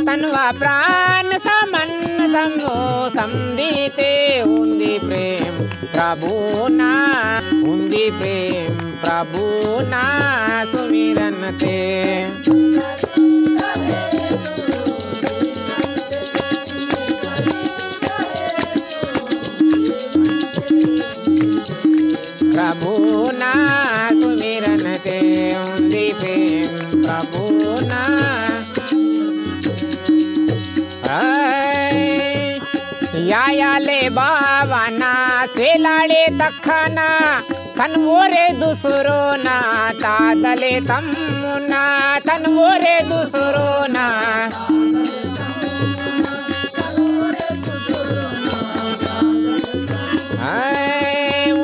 तन्वा प्राण समन समो समदीते उंदी प्रेम प्रभु ना उंदी प्रेम प्रभु ना सुमिरन ते प्रभु ना सुमिरन ते उंदी प्रेम प्रभु ना याले बावाना सेलाळे तखना तन्वोरे दुसरो ना तादले तम्मुना तन्वोरे दुसरो ना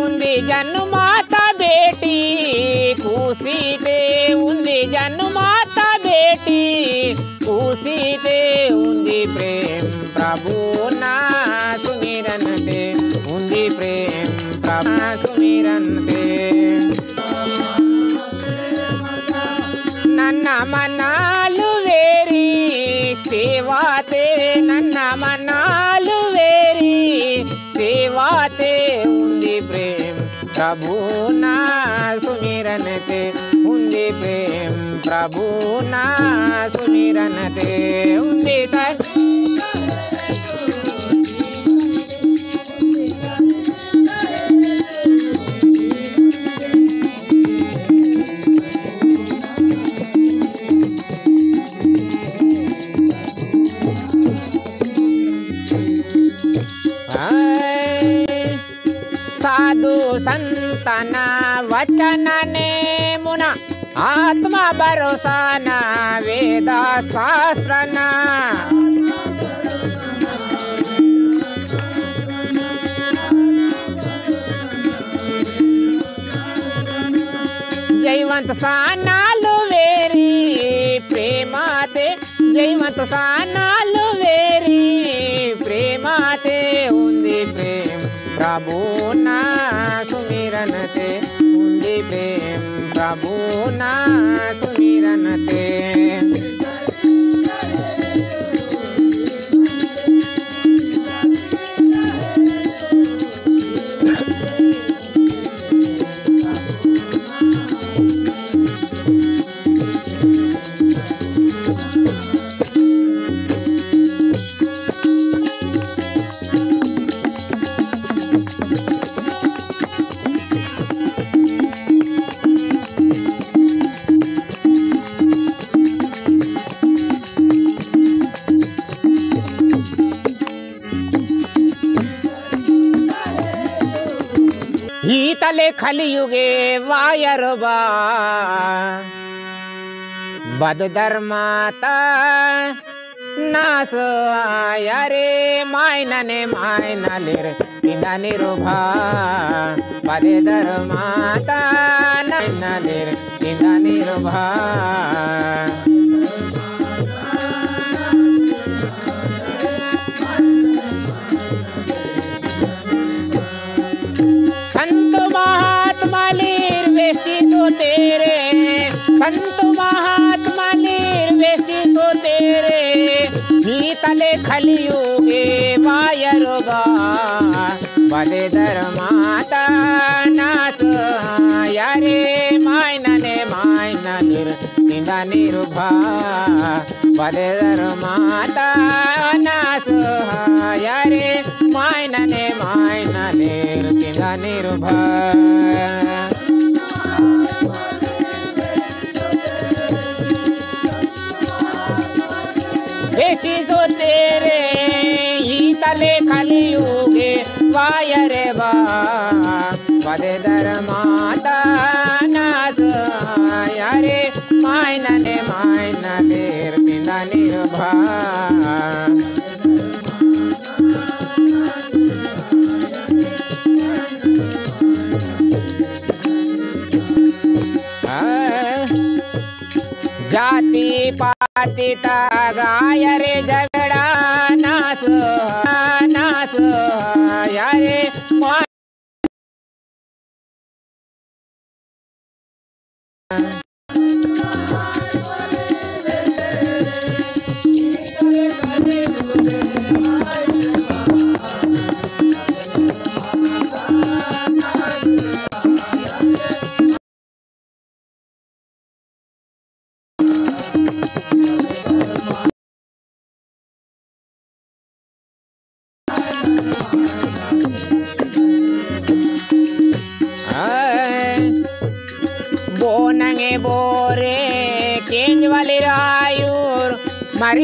उंदी जन्माता बेटी खुशी दे उंदी जन्माता बेटी खुशी दे उंदी प्रेम प्रभु ना सुमिरन ते उंदी प्रेम प्रभु सुमिरन ते नन्न मनालु वेरी सेवा ते नन्न मनालु वेरी सेवा ते उंदी प्रेम प्रभु ना सुमिरन ते उंदी प्रेम प्रभु ना सुमिरन ते उंदी साधु संतना वचनने मुना आत्मा भरोसा ना वेद शास्त्रना जयवंत सानालु वेरी प्रेमाते जयवंत सानालु वेरी प्रेमाते उंदी प्रेम प्रभु ना सुमिरन ते उंदी प्रेम प्रभु ना सुमिरन ते तले खलियुगे वायरबा बद धर्माता नास आयरे मायनने मायनलेर इंदा निरुभा बद धर्माता नायनलेर इंदा निरुभा संत महात्मा लीर वेची तो तेरे संत महात्मा लीर वेची तो तेरे ही तले खलियुगे वायरबा बदे धर्माता नास यारे मायनने मायनलीर इंदा निरुभा बदे धर्माता नास यारे मायनने मायनलीर इंदा निरुभा बेची जो तेरे ही तले खलियुगे वायरे बा बदे धर्माता नास यारे मायनने मायनलीर इंदा निरुभा जाति पाति गाय रे झगड़ा नास नास यारे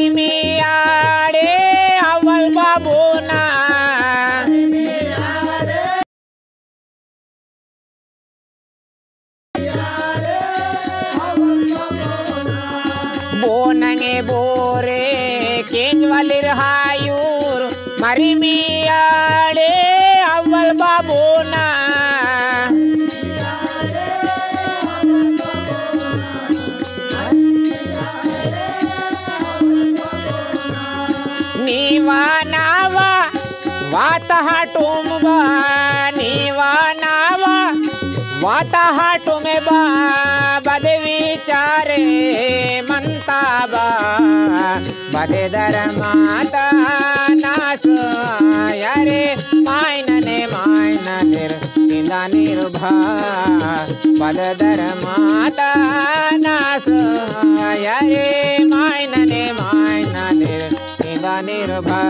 मरी मियाड़े अव्वल बाबूना बोनंगे बोरे केंजवालिर हायूर मरी मियाड़े अव्वल बाबूना नीवा नावा वाता टुमबा नीवा नावा वाता टुमेबा बद विचारे मंताबा बदे दर माता नास यारे मायनने मायननिर तिंदा निर्भा बद दर माता नास यारे मायनने मायननिर तिंदा निर्भा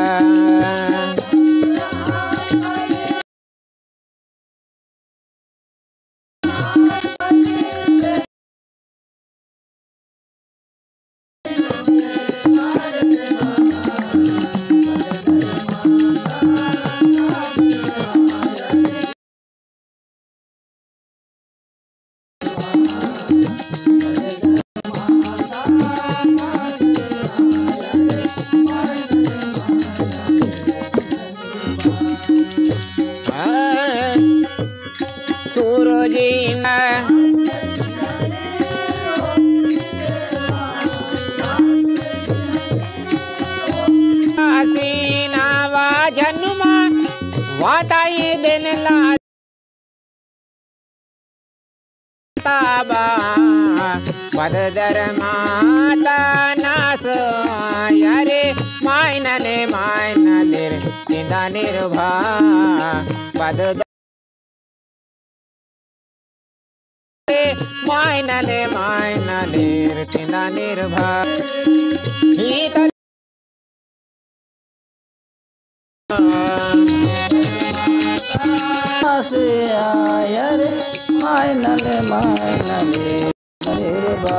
सूरजीना सीनावा जन्मा वाताई दिन ला ताबा बददर माता नास यारे मायनले मायनले तिंदा निर्भा बददर मायनले मायनले तिंदा निर्भा आयर मायनले मायनले निर्भा